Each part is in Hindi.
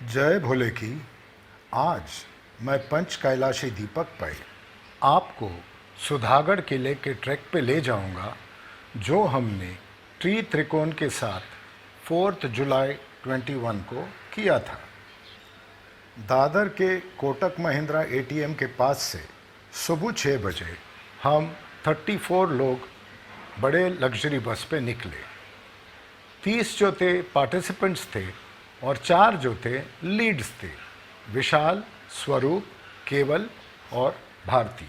जय भोले की। आज मैं पंच कैलाशी दीपक पर आपको सुधागढ़ किले के ट्रैक पे ले जाऊंगा जो हमने ट्री त्रिकोण के साथ 4 जुलाई 21 को किया था। दादर के कोटक महिंद्रा एटीएम के पास से सुबह 6 बजे हम 34 लोग बड़े लग्जरी बस पे निकले। 30 जो थे पार्टिसिपेंट्स थे और 4 जो थे लीड्स थे, विशाल, स्वरूप, केवल और भारती।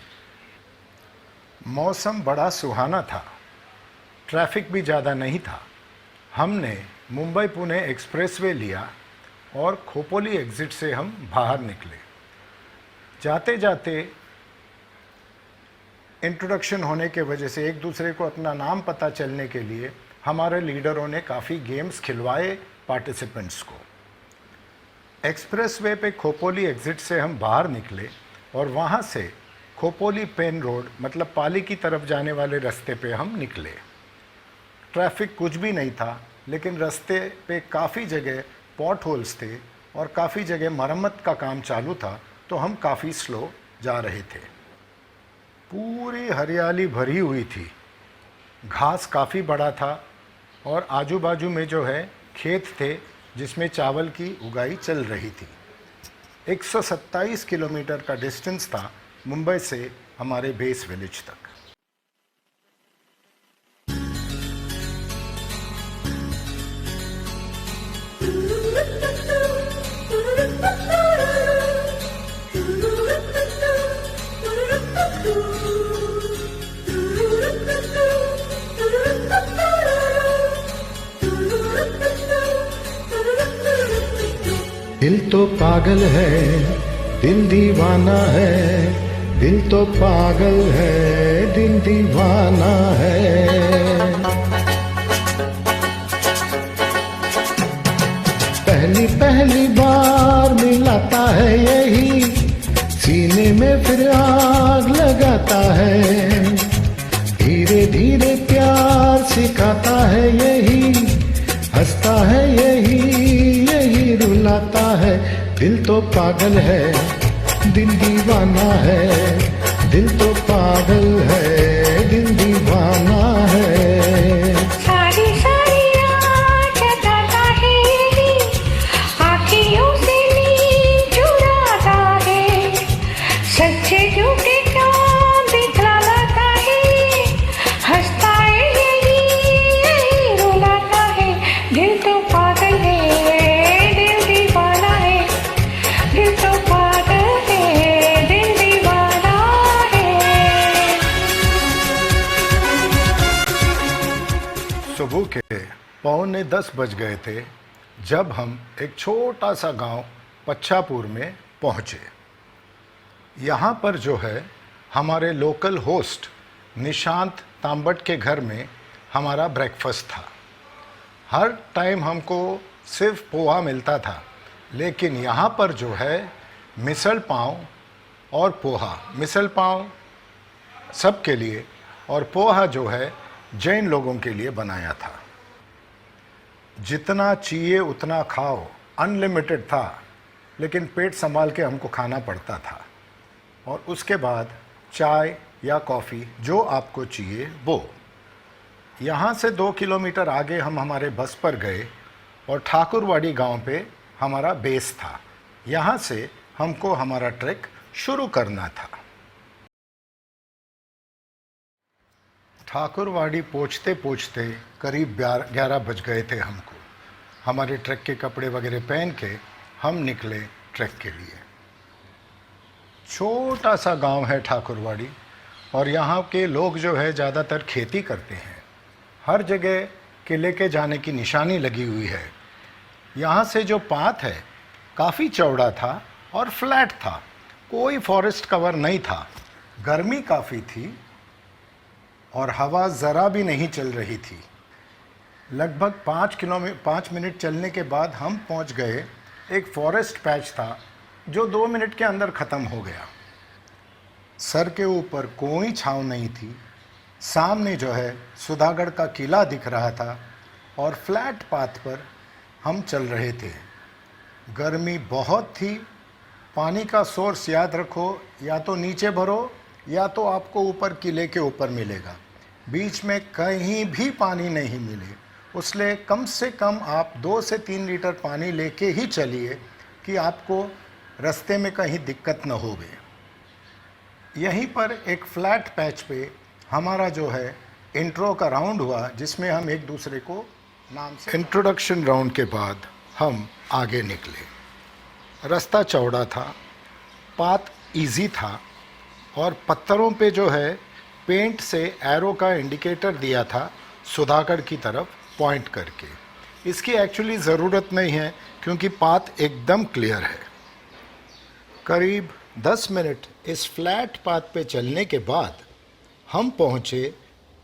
मौसम बड़ा सुहाना था, ट्रैफिक भी ज़्यादा नहीं था। हमने मुंबई पुणे एक्सप्रेसवे लिया और खोपोली एग्ज़िट से हम बाहर निकले। जाते जाते इंट्रोडक्शन होने के वजह से एक दूसरे को अपना नाम पता चलने के लिए हमारे लीडरों ने काफ़ी गेम्स खिलवाए पार्टिसिपेंट्स को। एक्सप्रेसवे पे खोपोली एग्ज़िट से हम बाहर निकले और वहाँ से खोपोली पेन रोड मतलब पाली की तरफ जाने वाले रास्ते पे हम निकले। ट्रैफिक कुछ भी नहीं था, लेकिन रास्ते पे काफ़ी जगह पॉट होल्स थे और काफ़ी जगह मरम्मत का काम चालू था, तो हम काफ़ी स्लो जा रहे थे। पूरी हरियाली भरी हुई थी, घास काफ़ी बड़ा था और आजू बाजू में जो है खेत थे जिसमें चावल की उगाई चल रही थी। 127 किलोमीटर का डिस्टेंस था मुंबई से हमारे बेस विलेज तक। दिल तो पागल है, दिल दीवाना है। दिल तो पागल है, दिल दीवाना है। पहली पहली बार मिलाता है यही, सीने में फिर आग लगाता है। धीरे धीरे प्यार सिखाता है यही, हंसता है यही रुलाता है। दिल तो पागल है, दिल दीवाना है। दिल तो पागल है, दिल दीवाना है। सारी सारी रात जगाता है यही, आँखियों से नींद चुराता है। सच्चे झूठे क्या दिखलाता है, हंसता है यही रुलाता है। दिल तो पागल है, दिल दीवाना है। दिल तो पागल है, दिल दीवाना है। सुबह के 9:45 बज गए थे जब हम एक छोटा सा गांव पच्छापुर में पहुंचे। यहाँ पर जो है हमारे लोकल होस्ट निशांत तांबट के घर में हमारा ब्रेकफास्ट था। हर टाइम हमको सिर्फ पोहा मिलता था, लेकिन यहाँ पर जो है मिसल पाव और पोहा, मिसल पाव सबके लिए और पोहा जो है जैन लोगों के लिए बनाया था। जितना चाहिए उतना खाओ, अनलिमिटेड था, लेकिन पेट संभाल के हमको खाना पड़ता था। और उसके बाद चाय या कॉफ़ी जो आपको चाहिए वो। यहाँ से 2 किलोमीटर आगे हम हमारे बस पर गए और ठाकुरवाड़ी गांव पे हमारा बेस था। यहाँ से हमको हमारा ट्रैक शुरू करना था। ठाकुरवाड़ी पहुँचते पहुँचते करीब 11 बज गए थे हमको। हमारे ट्रैक के कपड़े वगैरह पहन के हम निकले ट्रैक के लिए। छोटा सा गांव है ठाकुरवाड़ी और यहाँ के लोग जो है ज़्यादातर खेती करते हैं। हर जगह किले के जाने की निशानी लगी हुई है। यहाँ से जो पाथ है काफ़ी चौड़ा था और फ्लैट था, कोई फॉरेस्ट कवर नहीं था। गर्मी काफ़ी थी और हवा ज़रा भी नहीं चल रही थी। लगभग 5 मिनट चलने के बाद हम पहुँच गए। एक फॉरेस्ट पैच था जो 2 मिनट के अंदर ख़त्म हो गया। सर के ऊपर कोई छाँव नहीं थी। सामने जो है सुधागढ़ का किला दिख रहा था और फ्लैट पाथ पर हम चल रहे थे। गर्मी बहुत थी। पानी का सोर्स याद रखो, या तो नीचे भरो या तो आपको ऊपर किले के ऊपर मिलेगा। बीच में कहीं भी पानी नहीं मिले, इसलिए कम से कम आप 2 से 3 लीटर पानी लेके ही चलिए कि आपको रास्ते में कहीं दिक्कत न होवे। यहीं पर एक फ्लैट पैच पे हमारा जो है इंट्रो का राउंड हुआ, जिसमें हम एक दूसरे को नाम से इंट्रोडक्शन राउंड के बाद हम आगे निकले। रास्ता चौड़ा था, पाथ इजी था और पत्थरों पे जो है पेंट से एरो का इंडिकेटर दिया था सुधागढ़ की तरफ पॉइंट करके। इसकी एक्चुअली ज़रूरत नहीं है क्योंकि पाथ एकदम क्लियर है। करीब 10 मिनट इस फ्लैट पाथ पे चलने के बाद हम पहुँचे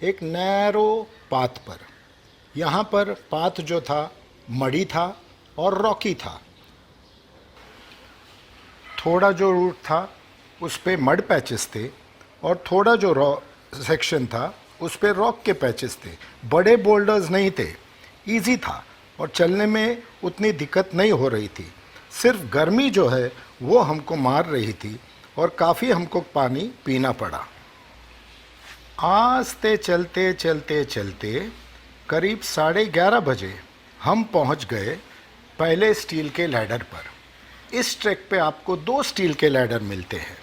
एक नैरो पाथ पर। यहाँ पर पाथ जो था मड़ी था और रॉकी था। थोड़ा जो रूट था उस पे मड पैचेस थे और थोड़ा जो सेक्शन था उस पे रॉक के पैचेस थे। बड़े बोल्डर्स नहीं थे, इजी था और चलने में उतनी दिक्कत नहीं हो रही थी। सिर्फ गर्मी जो है वो हमको मार रही थी और काफ़ी हमको पानी पीना पड़ा। आस्ते चलते चलते चलते करीब 11:30 बजे हम पहुंच गए पहले स्टील के लैडर पर। इस ट्रैक पे आपको 2 स्टील के लैडर मिलते हैं।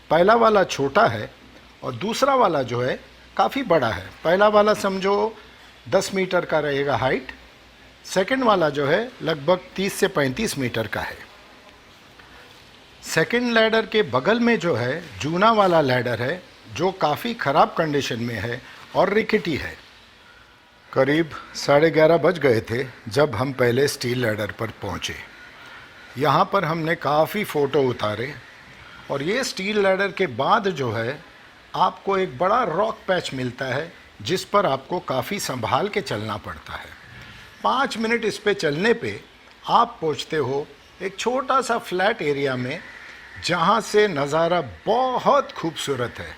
पहला वाला छोटा है और दूसरा वाला जो है काफ़ी बड़ा है। पहला वाला समझो 10 मीटर का रहेगा हाइट, सेकंड वाला जो है लगभग 30 से 35 मीटर का है। सेकंड लैडर के बगल में जो है जूना वाला लैडर है जो काफ़ी ख़राब कंडीशन में है और रिकिटी है। करीब 11:30 बज गए थे जब हम पहले स्टील लैडर पर पहुँचे। यहाँ पर हमने काफ़ी फ़ोटो उतारे और ये स्टील लैडर के बाद जो है आपको एक बड़ा रॉक पैच मिलता है जिस पर आपको काफ़ी संभाल के चलना पड़ता है। 5 मिनट इस पे चलने पे आप पहुँचते हो एक छोटा सा फ्लैट एरिया में जहाँ से नज़ारा बहुत खूबसूरत है।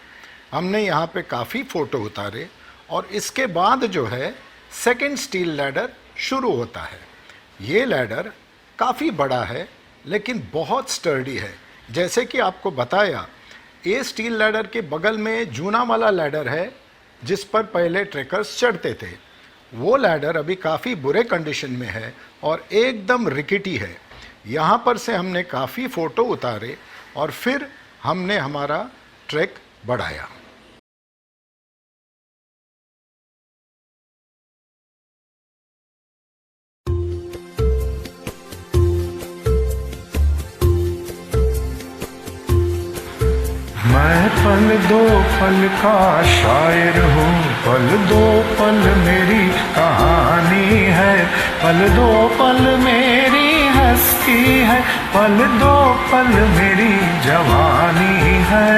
हमने यहाँ पे काफ़ी फ़ोटो उतारे और इसके बाद जो है सेकंड स्टील लैडर शुरू होता है। ये लैडर काफ़ी बड़ा है लेकिन बहुत स्टर्डी है। जैसे कि आपको बताया, ये स्टील लैडर के बगल में जूना वाला लैडर है जिस पर पहले ट्रैकर्स चढ़ते थे। वो लैडर अभी काफ़ी बुरे कंडीशन में है और एकदम रिकिटी है। यहाँ पर से हमने काफ़ी फ़ोटो उतारे और फिर हमने हमारा ट्रैक बढ़ाया। मैं पल दो पल का शायर हूँ, पल दो पल मेरी कहानी है, पल दो पल मेरी हस्ती है, पल दो पल मेरी जवानी है।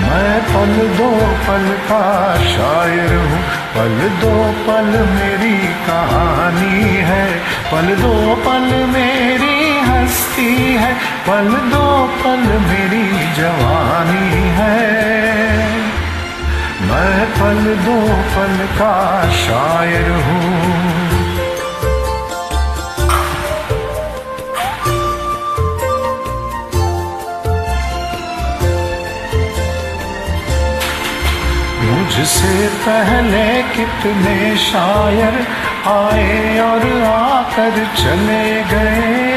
मैं पल दो पल का शायर हूँ, पल दो पल मेरी कहानी है, पल दो पल मेरी हस्ती है, पल दो पल मेरी जवानी है। मैं पल दो पल का शायर हूँ। मुझसे पहले कितने शायर आए और आकर चले गए,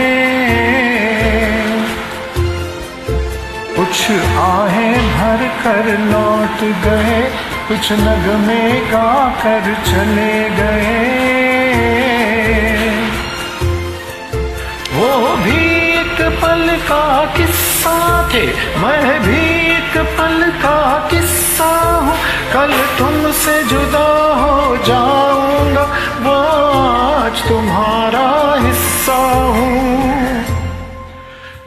कुछ आहें भर कर लौट गए, कुछ नगमे गा कर चले गए। वो भी एक पल का किस्सा थे, मैं भी एक पल का किस्सा हूँ। कल तुमसे जुदा हो जाऊंगा, वो आज तुम्हारा हिस्सा हूँ।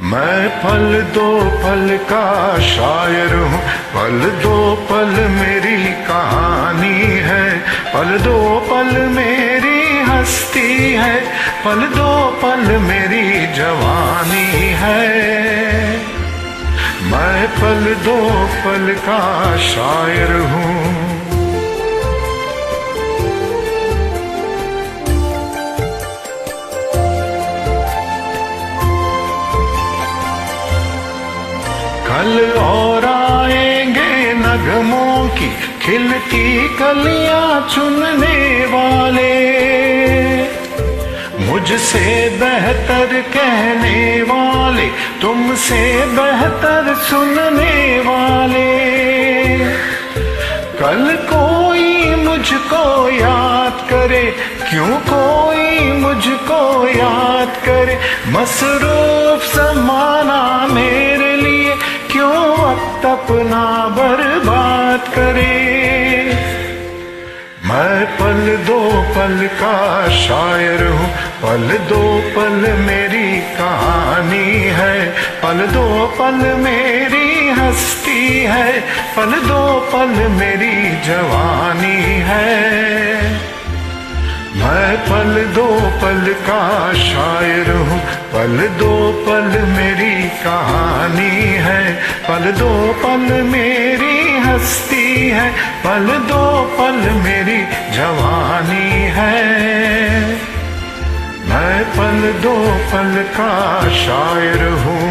मैं पल दो पल का शायर हूँ, पल दो पल मेरी कहानी है, पल दो पल मेरी हस्ती है, पल दो पल मेरी जवानी है। मैं पल दो पल का शायर हूँ। कल और आएंगे नगमों की खिलती कलियां चुनने वाले, मुझसे बेहतर कहने वाले, तुमसे बेहतर सुनने वाले। कल कोई मुझको याद करे, क्यों कोई मुझको याद करे, मसरूफ ज़माना मेरे लिए क्यों वक्त अपना बर्बाद करे। मैं पल दो पल का शायर हूँ, पल दो पल मेरी कहानी है, पल दो पल मेरी हस्ती है, पल दो पल मेरी जवानी है। मैं पल दो पल का शायर हूँ, पल दो पल मेरी कहानी है, पल दो पल मेरी हस्ती है, पल दो पल मेरी जवानी है। मैं पल दो पल का शायर हूँ।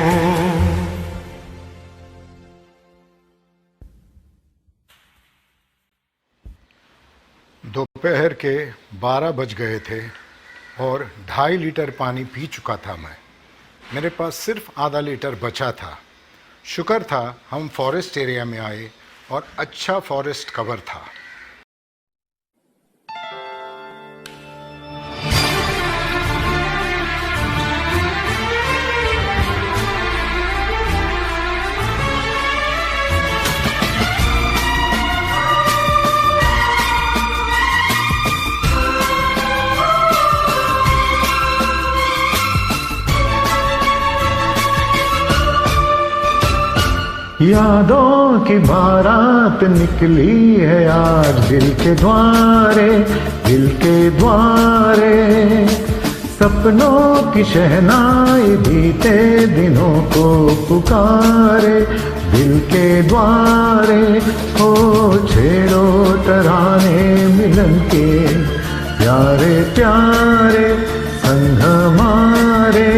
दोपहर के 12 बज गए थे और 2.5 लीटर पानी पी चुका था मैं। मेरे पास सिर्फ आधा लीटर बचा था। शुक्र था हम फॉरेस्ट एरिया में आए और अच्छा फॉरेस्ट कवर था। यादों की बारात निकली है आज दिल के द्वारे, दिल के द्वारे। सपनों की शहनाई बीते दिनों को पुकारे, दिल के द्वारे। हो छेड़ो तराने मिलन के प्यारे प्यारे संग हमारे।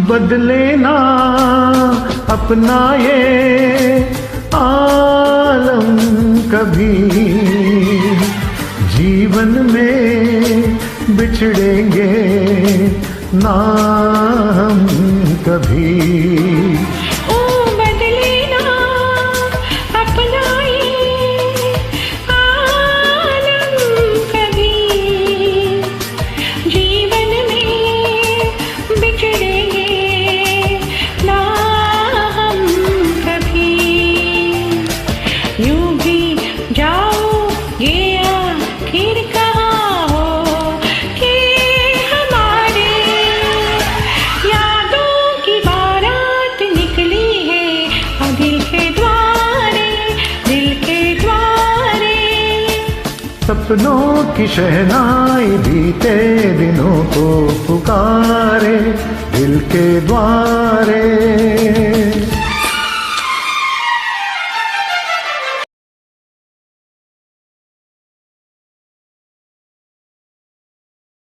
बदले ना अपना ये आलम कभी, जीवन में बिछड़ेंगे ना हम कभी। सपनों की शहनाई बीते दिनों को पुकारे, दिल के द्वारे।